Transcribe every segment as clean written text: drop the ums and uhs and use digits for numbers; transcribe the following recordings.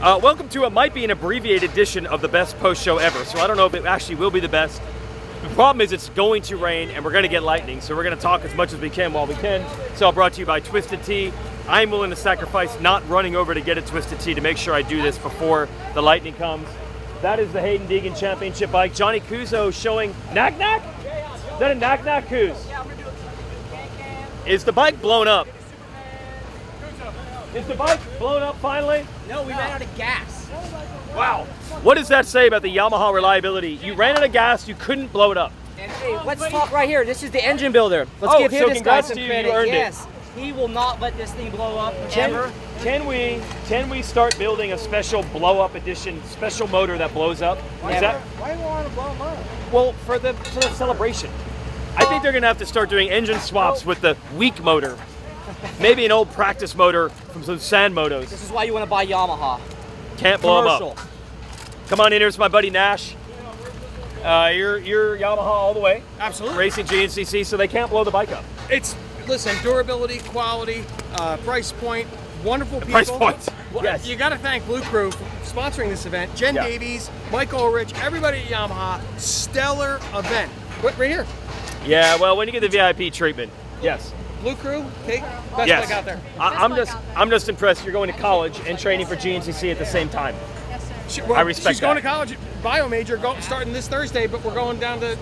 Welcome to what might be an abbreviated edition of the best post show ever. So I don't know if it actually will be the best. The problem is it's going to rain and we're going to get lightning. So we're going to talk as much as we can while we can. It's all brought to you by Twisted Tea. I'm willing to sacrifice not running over to get a Twisted Tea to make sure I do this before the lightning comes. That is the Haiden Deegan Championship bike. Johnny Kuzo showing knack-knack? Is that a knack-knack, Kuz? Is the bike blown up? Is the bike blown up finally? No, we ran out of gas. Wow. What does that say about the Yamaha reliability? You ran out of gas, you couldn't blow it up. And hey, let's talk right here. This is the engine builder. Let's give him this guy some credit. Yes, he will not let this thing blow up ever. Can we start building a special blow up edition, special motor that blows up? Is that? Why do you want to blow them up? Well, for the celebration. I think they're gonna have to start doing engine swaps with the weak motor. Maybe an old practice motor from some sand motos. This is why you want to buy Yamaha. Can't blow them up. Come on in, here's my buddy Nash. You're Yamaha all the way. Absolutely. Racing GNCC, so they can't blow the bike up. Listen, durability, quality, price point, wonderful people. Price point. Well, Yes. You got to thank Blue Crew for sponsoring this event. Jen Davies, Mike Ulrich, everybody at Yamaha. Stellar event. Right here. Yeah, well, when you get the VIP treatment, yes. Blue Crew, best Yes. bike out there. I'm just impressed you're going to college and training for GNCC at the same time. Well, I respect she's going that. to college, bio major, starting this Thursday, but we're going down to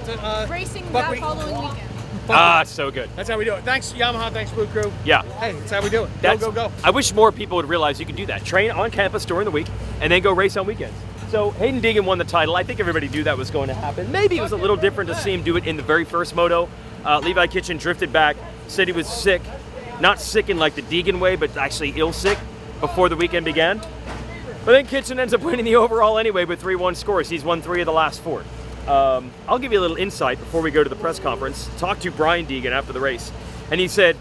racing Buckwheat. that following weekend. So good. That's how we do it. Thanks Yamaha, thanks Blue Crew. Yeah. Hey, that's how we do it. Go. I wish more people would realize you can do that. Train on campus during the week and then go race on weekends. So Haiden Deegan won the title. I think everybody knew that was going to happen. Maybe it was a little different to see him do it in the very first moto. Levi Kitchen drifted back, said he was sick. Not sick in like the Deegan way, but actually ill sick before the weekend began. But then Kitchen ends up winning the overall anyway with 3-1 scores. He's won 3 of the last 4. I'll give you a little insight before we go to the press conference. Talked to Brian Deegan after the race, and he said,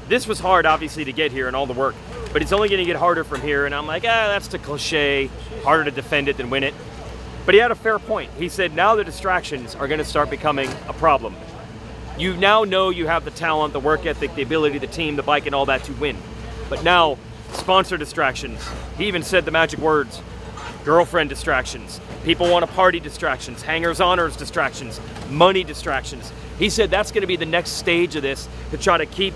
this was hard obviously to get here and all the work, but it's only going to get harder from here. And I'm like, that's the cliche, harder to defend it than win it. But he had a fair point. He said now the distractions are going to start becoming a problem. You now know you have the talent, the work ethic, the ability, the team, the bike, and all that to win. But now, sponsor distractions. He even said the magic words, girlfriend distractions, people want to party distractions, hangers-oners distractions, money distractions. He said that's going to be the next stage of this to try to keep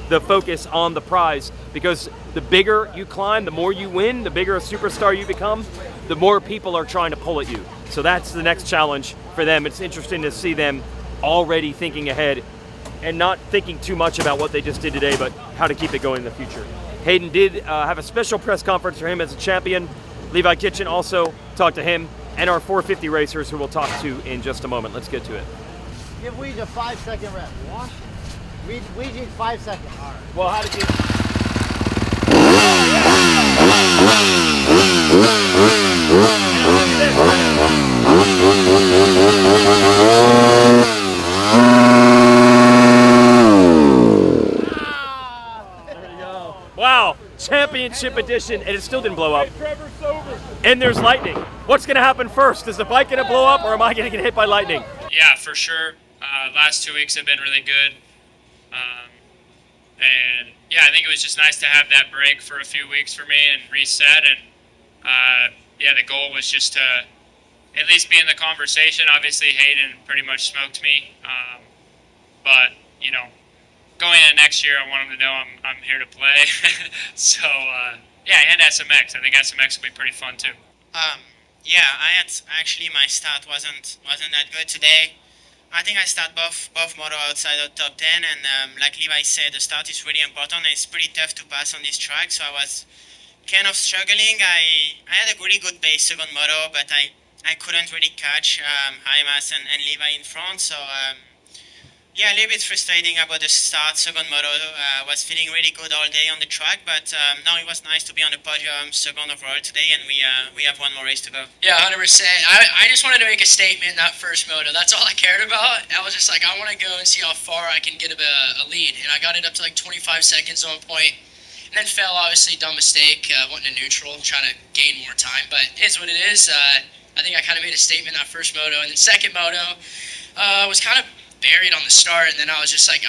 the focus on the prize, because the bigger you climb, the more you win, the bigger a superstar you become, the more people are trying to pull at you. So that's the next challenge for them. It's interesting to see them already thinking ahead and not thinking too much about what they just did today, but how to keep it going in the future. Haiden did have a special press conference for him as a champion. Levi Kitchen also talked to him and our 450 racers, who we'll talk to in just a moment. Let's get to it. Give Weege a 5-second rep. Weege 5 seconds. All right. Well, how did you... Wow, championship edition, and it still didn't blow up. And there's lightning. What's going to happen first? Is the bike going to blow up, or am I going to get hit by lightning? Yeah, for sure. Last 2 weeks have been really good. And yeah, I think it was just nice to have that break for a few weeks for me and reset. And yeah, the goal was just to at least be in the conversation. Obviously, Haiden pretty much smoked me. But, you know, going into next year, I want him to know I'm here to play. So, yeah, and SMX. I think SMX will be pretty fun too. Yeah, actually my start wasn't that good today. I think I start both moto outside of top 10, and like Levi said, the start is really important, and it's pretty tough to pass on this track, so I was kind of struggling. I had a really good pace second moto, but I couldn't really catch Jaimas and Levi in front, so yeah, a little bit frustrating about the start second moto. I was feeling really good all day on the track, but now it was nice to be on the podium second overall today, and we have one more race to go. Yeah, 100%. I just wanted to make a statement in that first moto. That's all I cared about. I was just like, I want to go and see how far I can get a lead, and I got it up to like 25 seconds on point, and then fell, obviously, dumb mistake, went into neutral, trying to gain more time, but it is what it is. I think I kind of made a statement in that first moto, and then second moto was kind of buried on the start, and then I was just like,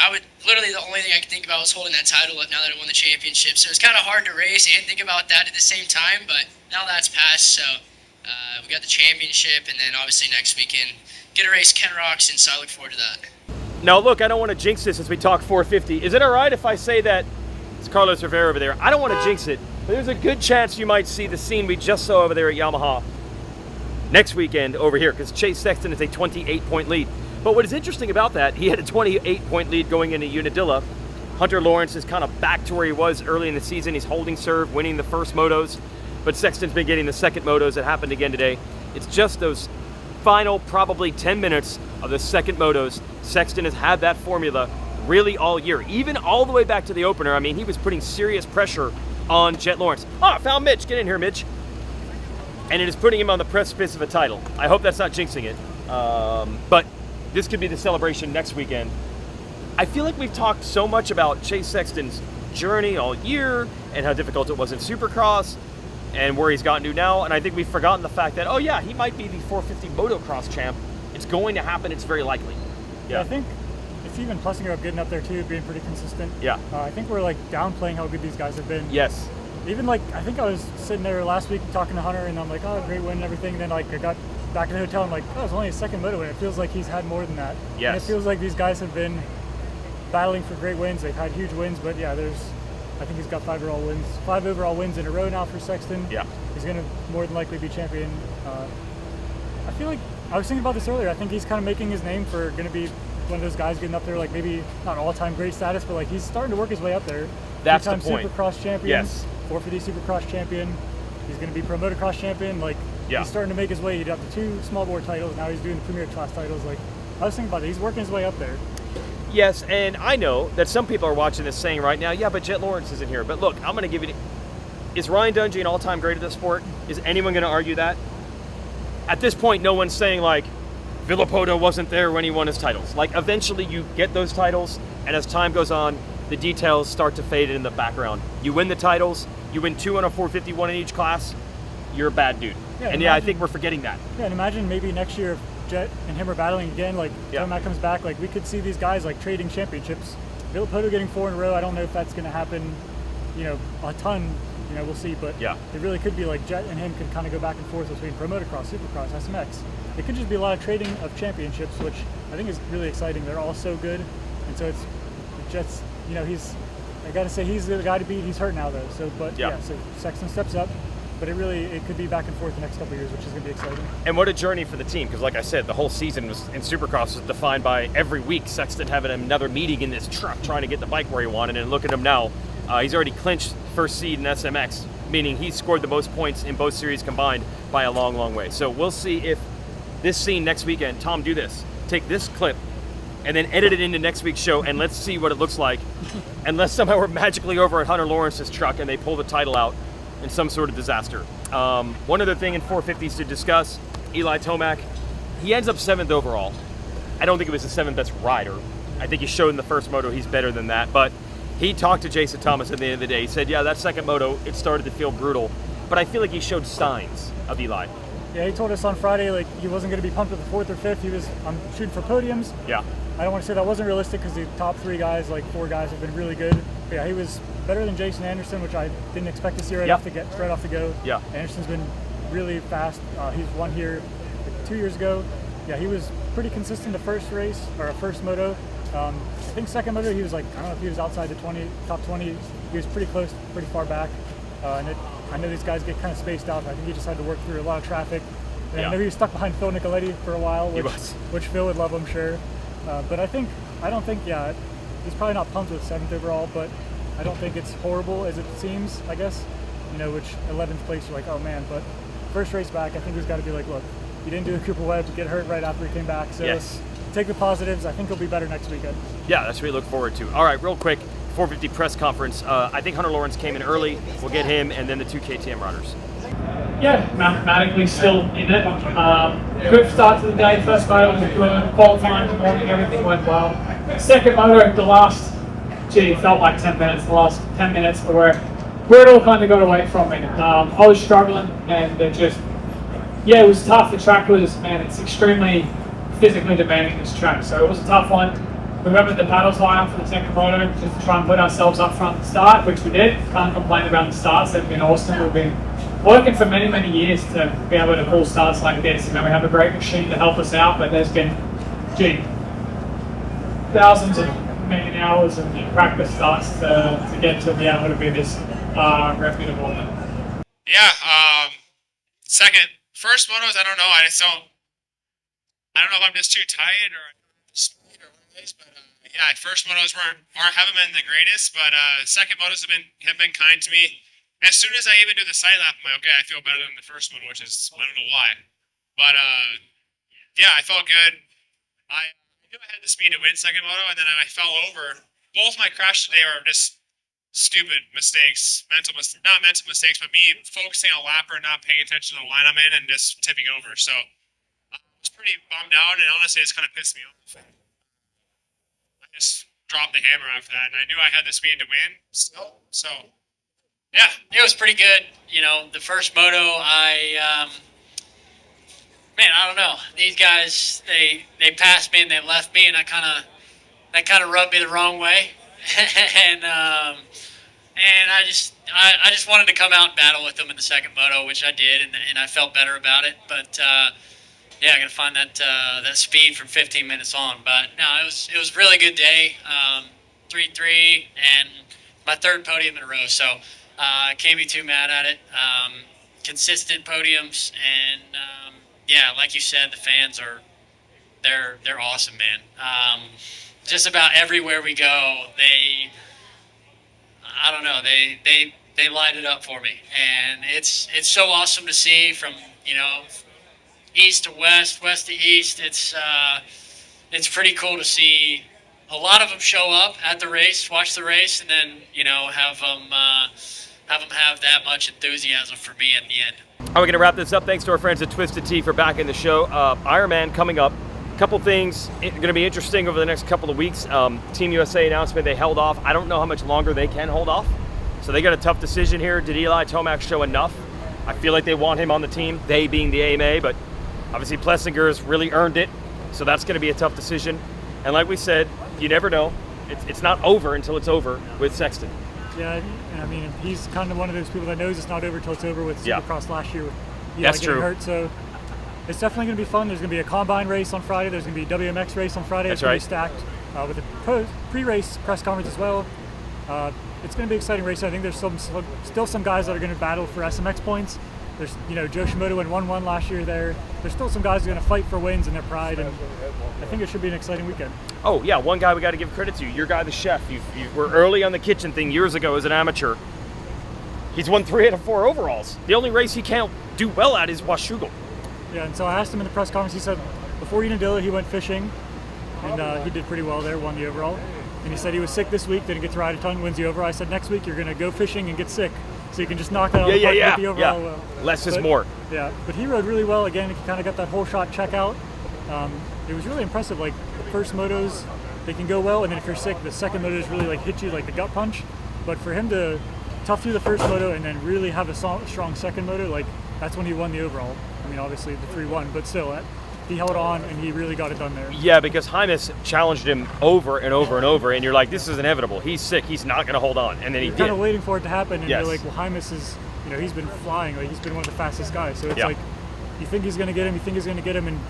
literally the only thing I could think about was holding that title up now that I won the championship. So it was kind of hard to race and think about that at the same time, but now that's passed, so we got the championship, and then obviously next weekend get to race Ken Rocks, and so I look forward to that. Now, look, I don't want to jinx this as we talk 450. Is it all right if I say that it's Carlos Rivera over there? I don't want to jinx it, but there's a good chance you might see the scene we just saw over there at Yamaha next weekend over here, because Chase Sexton is a 28-point lead. But what is interesting about that, he had a 28-point lead going into Unadilla. Hunter Lawrence is kind of back to where he was early in the season. He's holding serve, winning the first motos, but Sexton's been getting the second motos. It happened again today. It's just those final probably 10 minutes of the second motos. Sexton has had that formula really all year, even all the way back to the opener. I mean, he was putting serious pressure on Jet Lawrence. I found Mitch. Get in here, Mitch. And it is putting him on the precipice of a title. I hope that's not jinxing it. But this could be the celebration next weekend. I feel like we've talked so much about Chase Sexton's journey all year and how difficult it was in Supercross and where he's gotten to now. And I think we've forgotten the fact that, oh yeah, he might be the 450 motocross champ. It's going to happen. It's very likely. Yeah, I think it's even plussing her up, getting up there too, being pretty consistent. Yeah. I think we're like downplaying how good these guys have been. Yes. Even like, I think I was sitting there last week talking to Hunter, and I'm like, oh, great win and everything. And then like I got back in the hotel, I'm like, oh, it's only his second moto win. It feels like he's had more than that. Yes. And it feels like these guys have been battling for great wins. They've had huge wins, but yeah, I think he's got 5 overall wins in a row now for Sexton. Yeah. He's going to more than likely be champion. I feel like, I was thinking about this earlier, I think he's kind of making his name for going to be one of those guys getting up there, like maybe not all-time great status, but like he's starting to work his way up there. That's the 3-time point. Supercross champion. Yes. 450 Supercross champion. He's going to be Pro Motocross champion. Like, he's starting to make his way. He got the 2 small bore titles. Now he's doing the Premier Class titles. Like, I was thinking about it. He's working his way up there. Yes, and I know that some people are watching this saying right now, yeah, but Jet Lawrence isn't here. But look, I'm going to give you... Is Ryan Dungey an all-time great at this sport? Is anyone going to argue that? At this point, no one's saying, like, Villopoto wasn't there when he won his titles. Like, eventually you get those titles, and as time goes on, the details start to fade in the background. You win the titles, you win 2 on a 451 in each class, you're a bad dude. Yeah, and I think we're forgetting that. Yeah, and imagine maybe next year if Jet and him are battling again, like, when Matt comes back, like, we could see these guys, like, trading championships. Villopoto getting 4 in a row, I don't know if that's going to happen, you know, a ton. You know, we'll see, but it really could be like Jet and him could kind of go back and forth between Pro Motocross, Supercross, SMX. It could just be a lot of trading of championships, which I think is really exciting. They're all so good, and so it's Jet's. You know, I got to say he's the guy to beat. He's hurt now though, so so Sexton steps up, but it could be back and forth the next couple of years, which is going to be exciting. And what a journey for the team, because like I said, the whole season was in Supercross was defined by every week Sexton having another meeting in this truck trying to get the bike where he wanted, and look at him now. He's already clinched first seed in SMX, meaning he scored the most points in both series combined by a long, long way. So we'll see if this scene next weekend, Tom, do this. Take this clip and then edit it into next week's show, and let's see what it looks like. Unless somehow we're magically over at Hunter Lawrence's truck and they pull the title out in some sort of disaster. One other thing in 450s to discuss, Eli Tomac. He ends up 7th overall. I don't think it was the 7th best rider. I think he showed in the first moto he's better than that, but he talked to Jason Thomas at the end of the day. He said, yeah, that second moto, it started to feel brutal. But I feel like he showed signs of Eli. Yeah, he told us on Friday, like, he wasn't going to be pumped with the 4th or 5th. He was shooting for podiums. Yeah. I don't want to say that wasn't realistic because the top 3 guys, like 4 guys, have been really good. But yeah, he was better than Jason Anderson, which I didn't expect to see right off the go. Yeah. Anderson's been really fast. He's won here like 2 years ago. Yeah, he was pretty consistent the first race, or first moto. I think second moto he was like, I don't know if he was outside the top 20. He was pretty close, pretty far back. I know these guys get kind of spaced out. I think he just had to work through a lot of traffic. And I know he was stuck behind Phil Nicoletti for a while, which Phil would love, I'm sure. But I don't think, he's probably not pumped with 7th overall, but I don't think it's horrible as it seems, I guess. You know, which 11th place, you're like, oh man. But first race back, I think he's got to be like, look, you didn't do the Cooper Webb, get hurt right after he came back. So take the positives. I think he'll be better next weekend. Yeah, that's what we look forward to. All right, real quick, 450 press conference. I think Hunter Lawrence came in early. We'll get him and then the 2 KTM runners. Yeah, mathematically still in it. Good start to the day. First moto was good. Qualifying in the morning, everything went well. Second moto, the last, it felt like 10 minutes. The last 10 minutes were where it all kind of got away from me. I was struggling, and it was tough. The track was, it's extremely physically demanding, this track, so it was a tough one. We went with the paddles high for the second moto just to try and put ourselves up front at the start, which we did. Can't complain about the starts. They've been awesome. We've been working for many, many years to be able to pull starts like this. We have a great machine to help us out, but there's been, thousands of million hours of practice starts to get to be able to be this reputable. Yeah, first motos, I don't know. I don't know if I'm just too tired or speed or what it is, but yeah, first motos haven't been the greatest, but second motos have been kind to me. As soon as I even do the side lap, I'm like, okay, I feel better than the first one, which is, I don't know why. But yeah, I felt good. I knew I had the speed to win second moto, and then I fell over. Both my crashes today are just stupid mistakes, not mental mistakes, but me focusing on lapper and not paying attention to the line I'm in and just tipping over. So I was pretty bummed out, and honestly, it's kind of pissed me off. I just dropped the hammer after that, and I knew I had the speed to win still. So yeah, it was pretty good. The first moto, I don't know. These guys, they passed me and they left me, and that kind of rubbed me the wrong way. and I just wanted to come out and battle with them in the second moto, which I did, and I felt better about it. But yeah, I got to find that speed from 15 minutes on. But no, it was a really good day. 3-3 and my third podium in a row. So I can't be too mad at it. Consistent podiums, and yeah, like you said, the fans they're awesome, man. Just about everywhere we go, they light it up for me, and it's so awesome to see from east to west, west to east. It's pretty cool to see a lot of them show up at the race, watch the race, and then have them have that much enthusiasm for me at the end. All right, we're going to wrap this up. Thanks to our friends at Twisted Tea for backing the show. Ironman coming up. A couple things going to be interesting over the next couple of weeks. Team USA announcement, they held off. I don't know how much longer they can hold off. So they got a tough decision here. Did Eli Tomac show enough? I feel like they want him on the team, they being the AMA, but obviously Plessinger's really earned it. So that's going to be a tough decision. And like we said, you never know. It's not over until it's over with Sexton. Yeah, I mean, he's kind of one of those people that knows it's not over till it's over with Supercross last year with Eli That's getting true. hurt. So it's definitely going to be fun. There's going to be a combine race on Friday. There's going to be a WMX race on Friday. That's it's going to be stacked with a pre-race press conference as well. It's going to be an exciting race. I think there's still some guys that are going to battle for SMX points. There's, Joe Shimoda won 1-1 last year there. There's still some guys who are going to fight for wins and their pride, and I think it should be an exciting weekend. Oh, yeah, one guy we got to give credit to. Your guy, the chef. You were early on the kitchen thing years ago as an amateur. He's won 3 out of 4 overalls. The only race he can't do well at is Washougal. Yeah, and so I asked him in the press conference, he said before Unadilla he went fishing, and he did pretty well there, won the overall. And he said he was sick this week, didn't get to ride a ton, wins the overall. I said next week you're going to go fishing and get sick, so you can just knock that out of the park and get the overall. Less is more. Yeah, but he rode really well. Again, he kind of got that whole shot check out. It was really impressive. Like, the first motos, they can go well, and then if you're sick, the second motos really like hit you like the gut punch. But for him to tough through the first moto and then really have a strong second moto, like, that's when he won the overall. I mean, obviously the 3-1, but still, he held on and he really got it done there. Yeah, because Jaimes challenged him over and over and over, and you're like, this is inevitable. He's sick. He's not going to hold on. And then he did. You're kind of waiting for it to happen, and Yes. you're like, well, Jaimes is, he's been flying. Like, he's been one of the fastest guys. So it's like, you think he's going to get him, and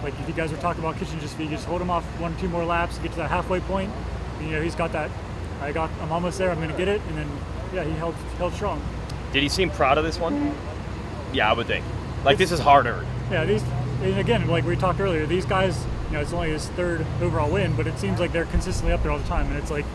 like, if you guys were talking about kitchen, just hold him off 1 or 2 more laps, get to that halfway point. And, he's got that. I'm almost there. I'm going to get it, and then he held strong. Did he seem proud of this one? Yeah, I would think. Like, this is hard earned. Yeah, and again, like we talked earlier, these guys, it's only his 3rd overall win, but it seems like they're consistently up there all the time, and it's like,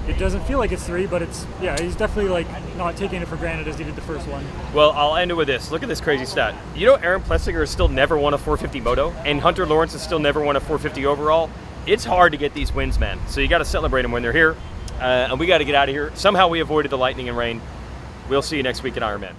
it doesn't feel like it's 3, but it's, he's definitely like not taking it for granted as he did the first one. Well, I'll end it with this. Look at this crazy stat. Aaron Plessinger has still never won a 450 moto, and Hunter Lawrence has still never won a 450 overall. It's hard to get these wins, man. So you got to celebrate them when they're here, and we got to get out of here. Somehow we avoided the lightning and rain. We'll see you next week at Ironman.